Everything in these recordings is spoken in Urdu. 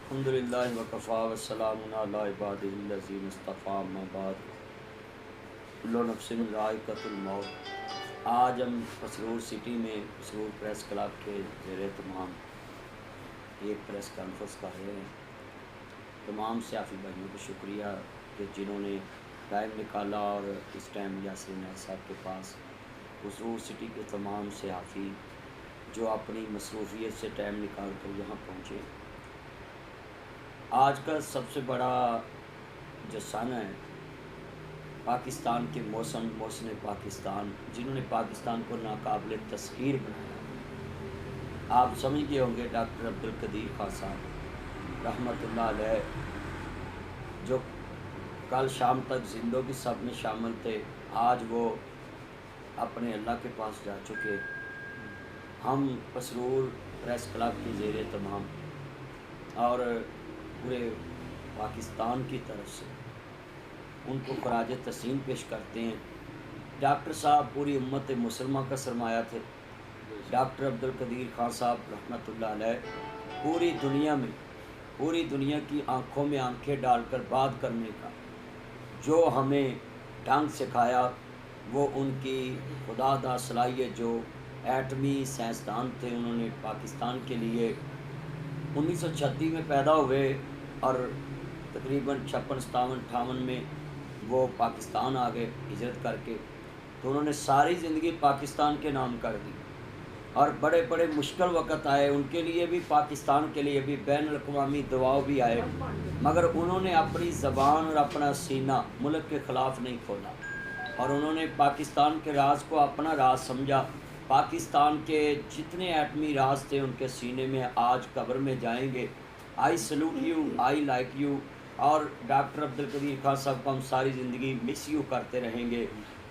الحمدللہ وکفا وسلام علی عبادہ الذین اصطفیٰ اما بعد کل نفس ذائقۃ الموت۔ آج ہم مسرور سٹی میں مسرور پریس کلب کے زیر اہتمام ایک پریس کانفرنس کر رہے ہیں۔ تمام صحافی بھائیوں کو شکریہ کہ جنہوں نے ٹائم نکالا، اور اس ٹائم یاسر عنایت صاحب کے پاس مسرور سٹی کے تمام صحافی جو اپنی مصروفیت سے ٹائم نکال کر یہاں پہنچے۔ آج کا سب سے بڑا جو سن ہے پاکستان کے محسن پاکستان، جنہوں نے پاکستان کو ناقابل تسخیر بنایا۔ آپ سمجھ گئے ہوں گے ڈاکٹر عبدالقدیر خان صاحب رحمۃ اللہ علیہ، جو کل شام تک زندوں کی سب میں شامل تھے، آج وہ اپنے اللہ کے پاس جا چکے۔ ہم مسرور پریس کلب کی زیر اہتمام اور پورے پاکستان کی طرف سے ان کو خراج تحسین پیش کرتے ہیں۔ ڈاکٹر صاحب پوری امت مسلمہ کا سرمایہ تھے۔ ڈاکٹر عبدالقدیر خان صاحب رحمۃ اللہ علیہ پوری دنیا کی آنکھوں میں آنکھیں ڈال کر بات کرنے کا جو ہمیں ڈھنگ سکھایا، وہ ان کی خدا دا صلاحیت، جو ایٹمی سائنسدان تھے۔ انہوں نے پاکستان کے لیے 1936 میں پیدا ہوئے اور تقریباً 56 57 58 میں وہ پاکستان آ گئے ہجرت کر کے، تو انہوں نے ساری زندگی پاکستان کے نام کر دی، اور بڑے بڑے مشکل وقت آئے ان کے لیے بھی، پاکستان کے لیے بھی، بین الاقوامی دباؤ بھی آئے، مگر انہوں نے اپنی زبان اور اپنا سینہ ملک کے خلاف نہیں کھولا، اور انہوں نے پاکستان کے راز کو اپنا راز سمجھا۔ پاکستان کے جتنے ایٹمی راز تھے ان کے سینے میں آج قبر میں جائیں گے۔ I salute you, I like you, اور ڈاکٹر عبدالقدیر خان صاحب کو ہم ساری زندگی مس یو کرتے رہیں گے۔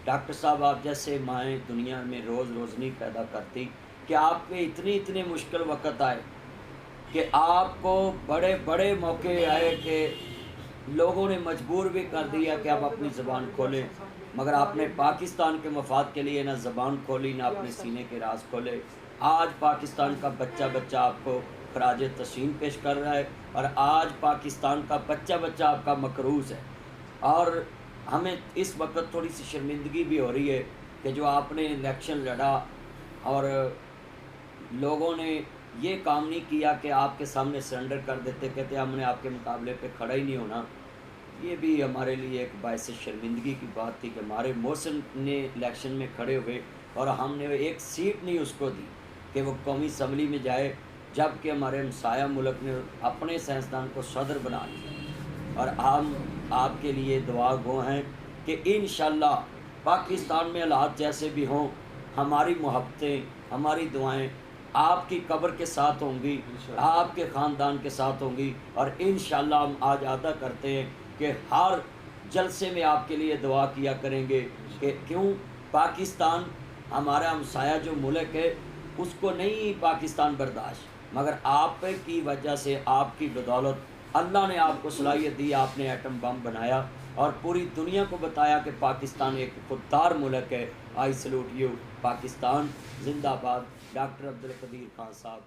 ڈاکٹر صاحب، آپ جیسے مائیں دنیا میں روز نہیں پیدا کرتی کہ آپ پہ اتنے مشکل وقت آئے کہ آپ کو بڑے بڑے موقع آئے کہ لوگوں نے مجبور بھی کر دیا کہ آپ اپنی زبان کھولیں، مگر آپ نے پاکستان کے مفاد کے لیے نہ زبان کھولی، نہ اپنے سینے کے راز کھولے۔ آج پاکستان کا بچہ آپ کو خراج تحسین پیش کر رہا ہے، اور آج پاکستان کا بچہ آپ کا مکروز ہے، اور ہمیں اس وقت تھوڑی سی شرمندگی بھی ہو رہی ہے کہ جو آپ نے الیکشن لڑا اور لوگوں نے یہ کام نہیں کیا کہ آپ کے سامنے سرنڈر کر دیتے، کہتے ہم نے آپ کے مقابلے پہ کھڑا ہی نہیں ہونا۔ یہ بھی ہمارے لیے ایک باعث شرمندگی کی بات تھی کہ ہمارے محسن نے الیکشن میں کھڑے ہوئے اور ہم نے ایک سیٹ نہیں اس کو دی کہ وہ قومی اسمبلی میں جائے، جبکہ ہمارے ہمسایہ ملک نے اپنے سائنسدان کو صدر بنا لیا۔ اور ہم آپ کے لیے دعا گو ہیں کہ انشاءاللہ پاکستان میں حالات جیسے بھی ہوں، ہماری محبتیں، ہماری دعائیں آپ کی قبر کے ساتھ ہوں گی، آپ کے خاندان کے ساتھ ہوں گی، اور انشاءاللہ ہم آج عہدہ کرتے ہیں کہ ہر جلسے میں آپ کے لیے دعا کیا کریں گے کہ کیوں پاکستان ہمارا ہمسایہ جو ملک ہے اس کو نہیں پاکستان برداشت، مگر آپ کی وجہ سے، آپ کی بدولت اللہ نے آپ کو صلاحیت دی، آپ نے ایٹم بم بنایا اور پوری دنیا کو بتایا کہ پاکستان ایک خوددار ملک ہے۔ آئی سلوٹ یو، پاکستان زندہ باد۔ ڈاکٹر عبدالقدیر خان صاحب۔